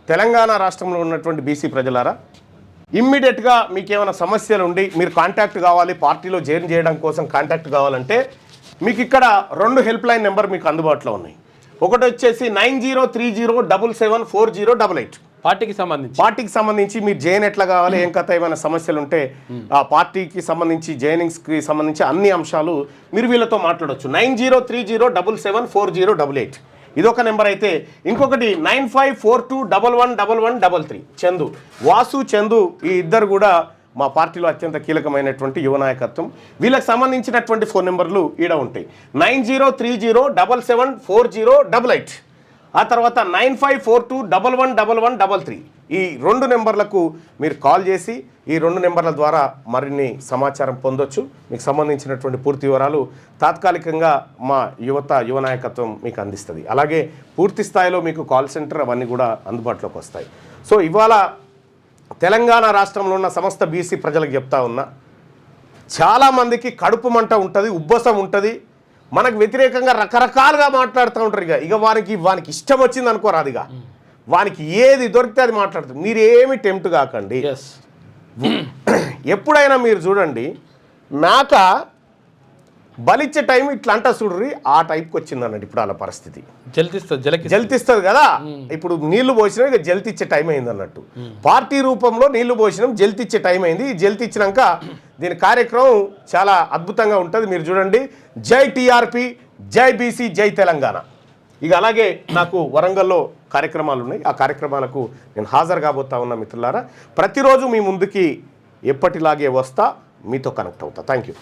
తెలంగాణ రాష్ట్రంలో ఉన్నటువంటి బీసీ ప్రజలారా, ఇమ్మీడియట్గా మీకు ఏమైనా సమస్యలు ఉండి మీరు కాంటాక్ట్ కావాలి, పార్టీలో జాయిన్ చేయడం కోసం కాంటాక్ట్ కావాలంటే మీకు ఇక్కడ 2 హెల్ప్ లైన్ నెంబర్ మీకు అందుబాటులో ఉన్నాయి. ఒకటి వచ్చేసి 9030774088 పార్టీకి సంబంధించి మీరు జైన్ ఎట్లా కావాలి, ఏం కథ, ఏమైనా సమస్యలు ఉంటే ఆ పార్టీకి సంబంధించి జైనింగ్స్కి సంబంధించి అన్ని అంశాలు మీరు వీళ్ళతో మాట్లాడవచ్చు. 9030774088 ఇదొక నెంబర్ అయితే, ఇంకొకటి 9542111133 చందు, వాసు చందు, ఈ ఇద్దరు కూడా మా పార్టీలో అత్యంత కీలకమైనటువంటి యువ నాయకత్వం. వీళ్ళకి సంబంధించినటువంటి ఫోన్ నెంబర్లు ఈడ ఉంటాయి. 9030774088, ఆ తర్వాత 9542111133. ఈ 2 నెంబర్లకు మీరు కాల్ చేసి ఈ 2 నెంబర్ల ద్వారా మరిన్ని సమాచారం పొందొచ్చు. మీకు సంబంధించినటువంటి పూర్తి వివరాలు తాత్కాలికంగా మా యువ నాయకత్వం మీకు అందిస్తుంది. అలాగే పూర్తి స్థాయిలో మీకు కాల్ సెంటర్ అవన్నీ కూడా అందుబాటులోకి వస్తాయి. సో ఇవాళ తెలంగాణ రాష్ట్రంలో ఉన్న సమస్త బీసీ ప్రజలకు చెప్తా ఉన్నా, చాలామందికి కడుపు మంట ఉంటుంది, ఉబ్బసం ఉంటుంది, మనకు వ్యతిరేకంగా రకరకాలుగా మాట్లాడుతూ ఉంటారు. ఇక వానికి ఇష్టం వచ్చింది అనుకోరాదు, ఇక వానికి ఏది దొరికితే అది మాట్లాడుతుంది. మీరేమి టెంప్ట్ కాకండి. ఎప్పుడైనా మీరు చూడండి, మేక బలిచ్చే టైం ఇట్లా అంట చూడ్రి, ఆ టైప్కి వచ్చింది అన్నట్టు ఇప్పుడు వాళ్ళ పరిస్థితి. జల్తిస్తుంది కదా, ఇప్పుడు నీళ్లు పోసినాం, ఇక జల్తిచ్చే టైం అయింది అన్నట్టు. పార్టీ రూపంలో నీళ్లు పోసినాం, జల్తిచ్చే టైం అయింది. ఈ జల్తిచ్చినాక దీని కార్యక్రమం చాలా అద్భుతంగా ఉంటుంది. మీరు చూడండి, జై టీఆర్పీ, జై బీసీ, జై తెలంగాణ. ఇక అలాగే నాకు వరంగల్లో కార్యక్రమాలు ఉన్నాయి. ఆ కార్యక్రమాలకు నేను హాజరు కాబోతా ఉన్నా. మిత్రులారా, ప్రతిరోజు మీ ముందుకి ఎప్పటిలాగే వస్తా, మీతో కనెక్ట్ అవుతా. Thank you.